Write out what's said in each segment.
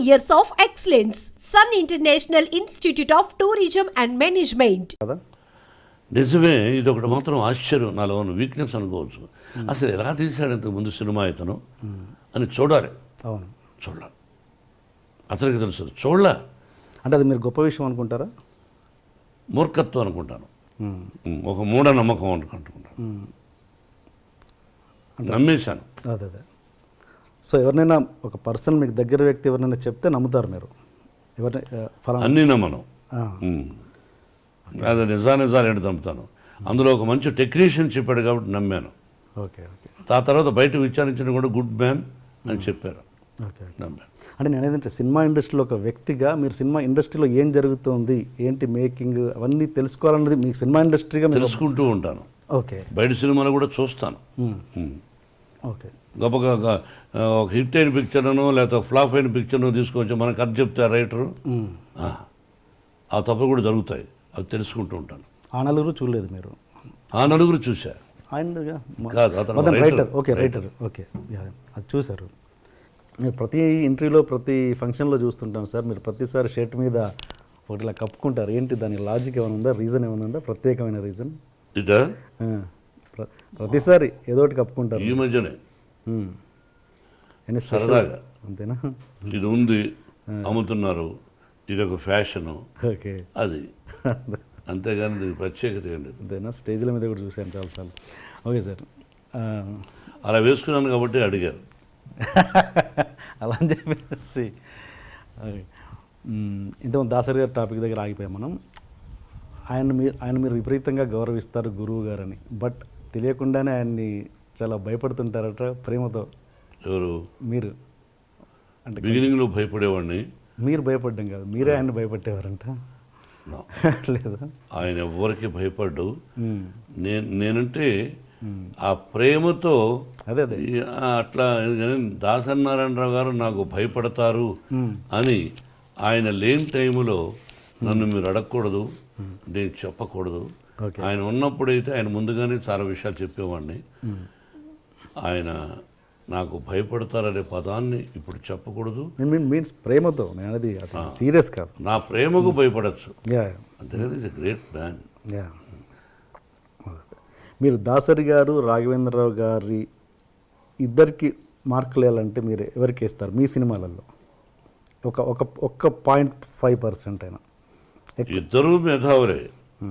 years of excellence. Sun International Institute of Tourism and Management. నిజమే, ఇది ఒకటి మాత్రం ఆశ్చర్యం, నాలో ఉన్న వీక్నెస్ అనుకోవచ్చు. అసలు ఎలా తీశాడు ఇంతకు ముందు సినిమా ఇతను అని చూడాలి. అవును, చూడాలి, అతనికి తెలుసు. చూడలే అంటే అది మీరు గొప్ప విషయం అనుకుంటారా? మూర్ఖత్వం అనుకుంటాను, ఒక మూఢనమ్మకం అనుకుంటాను. నమ్మేశాను. అదే సో ఎవరినైనా ఒక పర్సన్ మీకు దగ్గర వ్యక్తి ఎవరినైనా చెప్తే నమ్ముతారు మీరు? అన్నీ నమ్మను, అది నిజాలు ఏంటి నమ్ముతాను. అందులో ఒక మంచి టెక్నీషియన్ చెప్పాడు కాబట్టి నమ్మాను. Okay okay. ఆ తర్వాత బయట విచారించిన కూడా గుడ్ మ్యాన్ అని చెప్పారు. ఓకే, నమ్మాను. అంటే నేను ఏదంటే సినిమా ఇండస్ట్రీలో ఒక వ్యక్తిగా మీరు సినిమా ఇండస్ట్రీలో ఏం జరుగుతుంది, ఏంటి మేకింగ్, అవన్నీ తెలుసుకోవాలన్నది మీకు సినిమా ఇండస్ట్రీగా తెలుసుకుంటూ ఉంటాను. ఓకే, బయట సినిమాలు కూడా చూస్తాను. ఓకే, గొప్పగా ఒక హిట్ అయిన పిక్చర్ను లేకపోతే ఫ్లాప్ అయిన పిక్చర్ను తీసుకొచ్చి మనకు కథ చెప్తారు రైటరు, ఆ తప్పులు కూడా జరుగుతాయి, అవి తెలుసుకుంటూ ఉంటాను. ఆ నలుగురు చూడలేదు మీరు? ఆ నలుగురు చూసా. కాదు, అతను రైటర్. Okay, writer. ఓకే, అది చూశారు. మీరు ప్రతి ఇంటర్వ్యూలో ప్రతి ఫంక్షన్లో చూస్తుంటాను సార్, మీరు ప్రతిసారి షర్ట్ మీద ఒకటి ఇలా కప్పుకుంటారు. ఏంటి దాని లాజిక్ ఏమైనా ఉందా, రీజన్ ఏమైనా ఉందా, ప్రత్యేకమైన రీజన్? ఇదా ప్రతిసారి ఏదో ఒకటి కప్పుకుంటారు. ఈ మధ్యనే సరదాగా అంతేనా? ఇది ఉంది, అమ్ముతున్నారు, ఇది ఒక ఫ్యాషను. ఓకే, అది అంతేగాని ఇది ప్రత్యేకత ఏంటి. అంతేనా? స్టేజ్ల మీద కూడా చూశాను చాలాసార్లు. ఓకే సార్, అలా వేసుకున్నాను కాబట్టి అడిగారు. అలా అని చెప్పేసి ఇంతకుముందు దాసరి గారి టాపిక్ దగ్గర ఆగిపోయాం మనం. ఆయన మీరు విపరీతంగా గౌరవిస్తారు గురువు గారని, బట్ తెలియకుండానే ఆయన్ని చాలా భయపడుతుంటారట ప్రేమతో. ఎవరు? మీరు. అంటే బిగినింగ్లో భయపడేవాడిని. మీరు భయపడ్డం కాదు, మీరే ఆయన భయపట్టేవారంట. లేదా? ఆయన ఎవరికి భయపడ్డు. నేనంటే ఆ ప్రేమతో అదే అట్లా. దాసనారాయణరావు గారు నాకు భయపడతారు అని ఆయన లేని టైంలో నన్ను మీరు అడగకూడదు, నేను చెప్పకూడదు. ఆయన ఉన్నప్పుడైతే ఆయన ముందుగానే చాలా విషయాలు చెప్పేవాడిని. ఆయన నాకు భయపడతారనే పదాన్ని ఇప్పుడు చెప్పకూడదు. మీన్స్ ప్రేమతో, అది సీరియస్ కాదు. నా ప్రేమకు భయపడచ్చు, అంతేగాని ఇస్ ఎ గ్రేట్ మ్యాన్. మీరు దాసరి గారు రాఘవేంద్రరావు గారి ఇద్దరికి మార్కులు వేయాలంటే మీరు ఎవరికి వేస్తారు మీ సినిమాలలో? ఒక్క 0.5% అయినా. ఇద్దరు మేధావులే.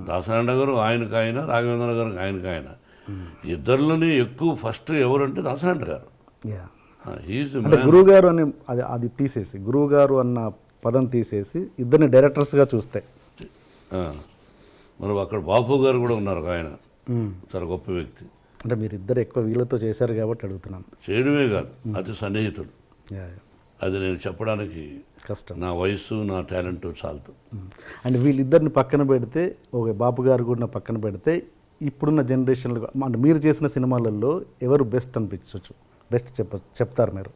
దాసనారాయణ గారు ఆయనకు ఆయన, రాఘవేంద్ర గారు ఆయనకు ఆయన. ఇద్దరిలోనే ఎక్కువ ఫస్ట్ ఎవరంటే దాసనారాయణ గారు. అంటే గురువు గారు అని అది తీసేసి, గురువు గారు అన్న పదం తీసేసి ఇద్దరిని డైరెక్టర్స్గా చూస్తే మరి అక్కడ బాపు గారు కూడా ఉన్నారు, ఆయన చాలా గొప్ప వ్యక్తి. అంటే మీరు ఇద్దరు ఎక్కువ వీళ్ళతో చేశారు కాబట్టి అడుగుతున్నాను. చేయడమే కాదు, అతి సన్నిహితుడు. అది నేను చెప్పడానికి కష్టం, నా వయసు నా టాలెంట్ చాలదు. అండ్ వీళ్ళిద్దరిని పక్కన పెడితే, ఓకే బాపు గారు కూడా పక్కన పెడితే, ఇప్పుడున్న జనరేషన్లో అంటే మీరు చేసిన సినిమాలలో ఎవరు బెస్ట్ అనిపించవచ్చు? బెస్ట్ చెప్తారు మీరు?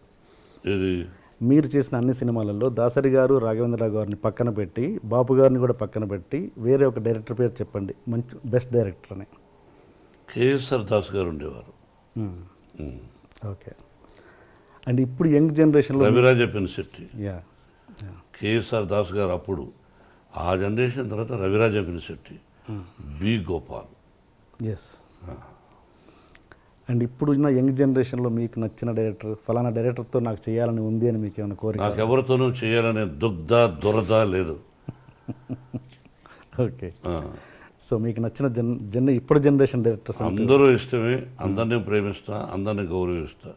మీరు చేసిన అన్ని సినిమాలలో దాసరి గారు రాఘవేంద్రరావు గారిని పక్కన పెట్టి, బాపు గారిని కూడా పక్కన పెట్టి, వేరే ఒక డైరెక్టర్ పేరు చెప్పండి, మంచి బెస్ట్ డైరెక్టర్ అని. కేఎస్ఆర్ దాస్ గారు ఉండేవారు. ఓకే. అండ్ ఇప్పుడు యంగ్ జనరేషన్లో రవిరాజ పినిశెట్టి, కేఎస్ఆర్ దాస్ గారు అప్పుడు, ఆ జనరేషన్ తర్వాత Raviraja Pinisetty, B Gopal. S. And ఇప్పుడు ఉన్న యంగ్ జనరేషన్లో మీకు నచ్చిన డైరెక్టర్, ఫలానా డైరెక్టర్తో నాకు చేయాలని ఉంది అని మీకు ఏమైనా కోరిక? నాకు ఎవరితోనూ చేయాలనే దురద లేదు. ఓకే. సో మీకు నచ్చిన ఇప్పుడు జనరేషన్ డైరెక్టర్స్ అందరూ ఇష్టమే, అందరినీ ప్రేమిస్తా, అందరినీ గౌరవిస్తా.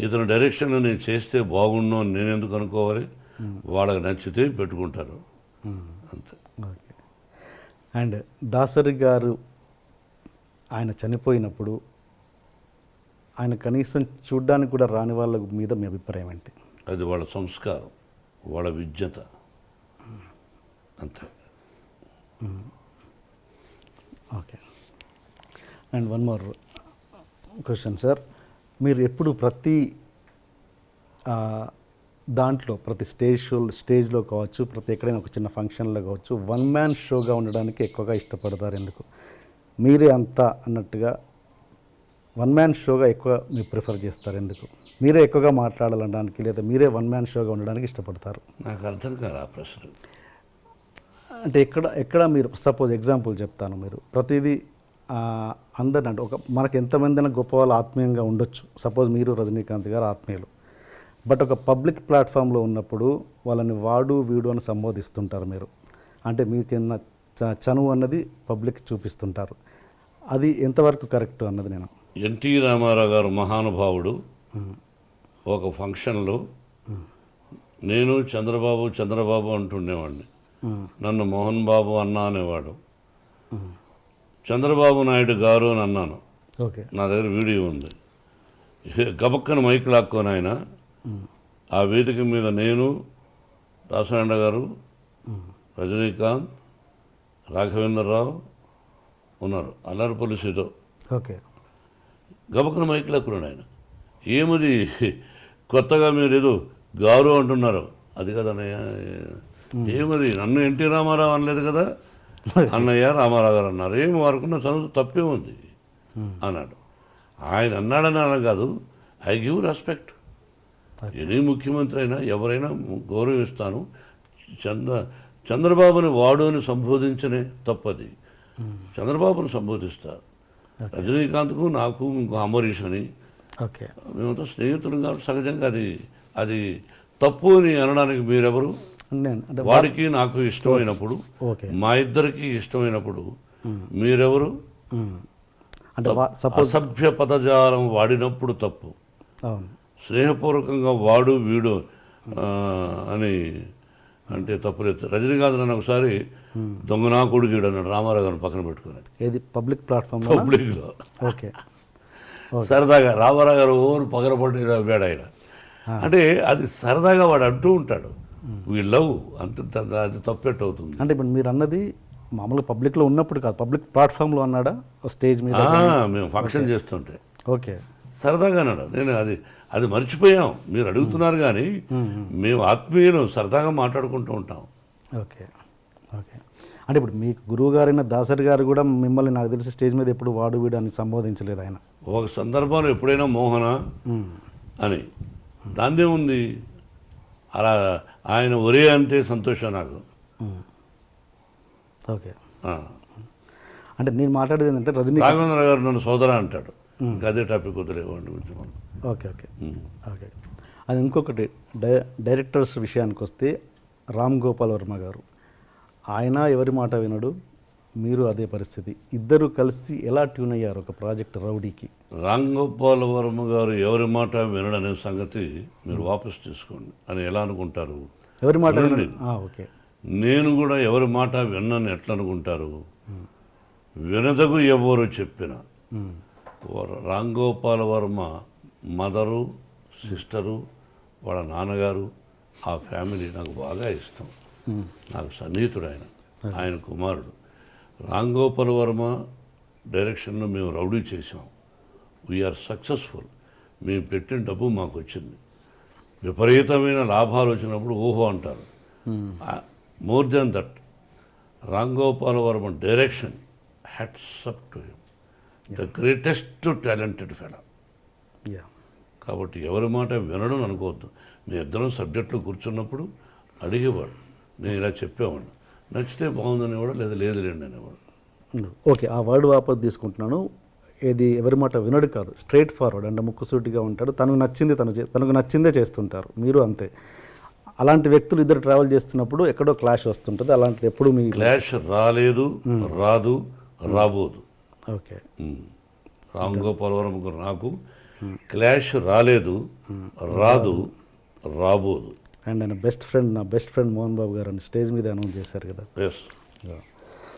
ఇతను డైరెక్షన్లో నేను చేస్తే బాగుండు అని నేను ఎందుకు అనుకోవాలి? వాళ్ళకి నచ్చితే పెట్టుకుంటారు, అంతే. ఓకే. అండ్ దాసరి గారు ఆయన చనిపోయినప్పుడు ఆయన కనీసం చూడ్డానికి కూడా రాని వాళ్ళ మీద మీ అభిప్రాయం ఏంటి? అది వాళ్ళ సంస్కారం, వాళ్ళ విజ్ఞత, అంతే. Okay. And one more question sir, మీరు ఎప్పుడు ప్రతి దాంట్లో ప్రతి స్టేజ్లో కావచ్చు, ప్రతి ఎక్కడైనా ఒక చిన్న ఫంక్షన్లో కావచ్చు, వన్ మ్యాన్ షోగా ఉండడానికి ఎక్కువగా ఇష్టపడతారు? ఎందుకు? మీరే అంతా అన్నట్టుగా వన్ మ్యాన్ షోగా ఎక్కువ మీరు ప్రిఫర్ చేస్తారు ఎందుకు? మీరే ఎక్కువగా మాట్లాడాలనడానికి లేదా మీరే వన్ మ్యాన్ షోగా ఉండడానికి ఇష్టపడతారు? నాకు అర్థం కాదు ఆ ప్రశ్న. అంటే ఎక్కడ మీరు సపోజ్ ఎగ్జాంపుల్ చెప్తాను, మీరు ప్రతిదీ అందరిని అంటే మనకు ఎంతమంది గొప్ప వాళ్ళు ఆత్మీయంగా ఉండొచ్చు, సపోజ్ మీరు రజనీకాంత్ గారు ఆత్మీయులు, బట్ ఒక పబ్లిక్ ప్లాట్ఫామ్లో ఉన్నప్పుడు వాళ్ళని వాడు వీడు అని సంబోధిస్తుంటారు మీరు. అంటే మీకున్న చనువు అన్నది పబ్లిక్ చూపిస్తుంటారు. అది ఎంతవరకు కరెక్ట్ అన్నది నేను. ఎన్టీ రామారావు గారు మహానుభావుడు ఒక ఫంక్షన్లో నేను చంద్రబాబు అంటుండేవాడిని. నన్ను మోహన్ బాబు అన్నా అనేవాడు. చంద్రబాబు నాయుడు గారు అని అన్నాను. ఓకే, నా దగ్గర వీడియో ఉంది. గబక్కన మైక్ లాక్కొని ఆయన ఆ వేదిక మీద నేను, దాసనారాయణ గారు, రజనీకాంత్, రాఘవేంద్రరావు ఉన్నారు, అల్లరిపల్లి సీతో. ఓకే, గబక్కన మైక్ లాక్కున్నాడు ఆయన. ఏమది కొత్తగా మీరు ఏదో గారు అంటున్నారు, అది కదన్నయ్య, ఏమది నన్ను ఎన్టీ రామారావు అనలేదు కదా, అన్నయ్య రామారావు గారు అన్నారు, ఏమి వారుకున్న చదువు తప్పే ఉంది అన్నాడు. ఆయన అన్నాడని అలా కాదు, ఐ గివ్ రెస్పెక్ట్. ఎనీ ముఖ్యమంత్రి అయినా ఎవరైనా గౌరవిస్తాను. చంద్రబాబుని వాడు అని సంబోధించనే తప్పది, చంద్రబాబుని సంబోధిస్తారు. రజనీకాంత్కు నాకు ఇంకో అంబరీష్ అని, ఓకే, మేమంతా స్నేహితులు కాబట్టి సహజంగా అది తప్పు అని అనడానికి మీరెవరు? వాడికి నాకు ఇష్టమైనప్పుడు, మా ఇద్దరికి ఇష్టమైనప్పుడు మీరెవరు? అంటే అసభ్య పదజాలం వాడినప్పుడు తప్పు, స్నేహపూర్వకంగా వాడు వీడు అని అంటే తప్పులేదు. రజనీకాంత్ నన్ను ఒకసారి దొంగనా కొడుకుడు అన్నాడు రామారావు గారిని పక్కన పెట్టుకుని. ఏది పబ్లిక్ ప్లాట్ఫామ్ పబ్లిక్లో. ఓకే, సరదాగా రామారావు గారు ఓరు పగలపడి వేడ ఆయన అంటే అది సరదాగా వాడు అంటూ ఉంటాడు. వీ లవ్ అంత, అది తప్పెట్టు అవుతుంది. అంటే ఇప్పుడు మీరు అన్నది మామూలుగా పబ్లిక్లో ఉన్నప్పుడు కాదు, పబ్లిక్ ప్లాట్ఫామ్లో అన్నాడా స్టేజ్ మీద? మేము ఫంక్షన్ చేస్తుంటే ఓకే, సరదాగా అన్నాడు. నేను అది మర్చిపోయాం, మీరు అడుగుతున్నారు కానీ మేము ఆత్మీయులు సరదాగా మాట్లాడుకుంటూ ఉంటాం. Okay, okay. అంటే ఇప్పుడు మీకు గురువు గారైన దాసరి గారు కూడా మిమ్మల్ని నాకు తెలిసి స్టేజ్ మీద ఎప్పుడు వాడు వీడు అని సంబోధించలేదు ఆయన. ఒక సందర్భంలో ఎప్పుడైనా మోహన అని, దాన్నే ఉంది అలా ఆయన ఒరే అంటే సంతోషం నాకు. ఓకే, అంటే నేను మాట్లాడేది ఏంటంటే రాఘవేంద్ర గారు నన్ను సోదరా అంటాడు. ఇంకా అదే టాపిక్ వదిలేవాడిని గురించి మనం. Okay, okay, okay. అది ఇంకొకటి డైరెక్టర్స్ విషయానికి వస్తే రామ్ గోపాల్ వర్మ గారు, ఆయన ఎవరి మాట వినడు, మీరు అదే పరిస్థితి. ఇద్దరు కలిసి ఎలా ట్యూన్ అయ్యారు ఒక ప్రాజెక్ట్ రౌడీకి? రామ్ గోపాల్ వర్మ గారు ఎవరి మాట వినడనే సంగతి మీరు వాపసు తీసుకోండి అని ఎలా అనుకుంటారు? ఎవరి మాట వినండి. ఓకే, నేను కూడా ఎవరి మాట విన్నాను ఎట్లా అనుకుంటారు? వినదగు ఎవరు చెప్పిన రామ్ గోపాల్ వర్మ మదరు, సిస్టరు, వాళ్ళ నాన్నగారు, ఆ ఫ్యామిలీ నాకు బాగా ఇష్టం. నాకు సన్నిహితుడు ఆయన కుమారుడు. రామ్ గోపాల్ వర్మ డైరెక్షన్లో మేము రౌడీ చేసాం. We are successful. మేము పెట్టిన డబ్బు మాకు వచ్చింది. విపరీతమైన లాభాలు వచ్చినప్పుడు ఓహో అంటారు. More than that, Ram Gopal Varma direction, hats up to him, the greatest talented fellow. కాబట్టి ఎవరి మాట వినడం అనుకోవద్దు. మీ ఇద్దరం సబ్జెక్టులో కూర్చున్నప్పుడు అడిగేవాడు, నేను ఇలా చెప్పేవాడు, నచ్చితే బాగుందనేవాడు, లేదా లేదులేండి అనేవాడు. ఓకే, ఆ వర్డ్ వాపస్ తీసుకుంటున్నాను. ఇది ఎవరి మాట వినడు కాదు, స్ట్రైట్ ఫార్వర్డ్ అంటే ముక్కుసూటిగా ఉంటాడు. తనకు నచ్చిందే చేస్తుంటారు. మీరు అంతే. అలాంటి వ్యక్తులు ఇద్దరు ట్రావెల్ చేస్తున్నప్పుడు ఎక్కడో క్లాష్ వస్తుంటుంది. అలాంటిది ఎప్పుడు మీ క్లాష్ రాలేదు, రాదు, రాబోదు. ఓకే, రామ్ గోపాల్ వర్మ నాకు క్లాష్ రాలేదు, రాదు, రాబోదు. అండ్ ఆయన బెస్ట్ ఫ్రెండ్, నా బెస్ట్ ఫ్రెండ్ మోహన్ బాబు గారు అని స్టేజ్ మీద అనౌన్స్ చేశారు కదా. ఎస్.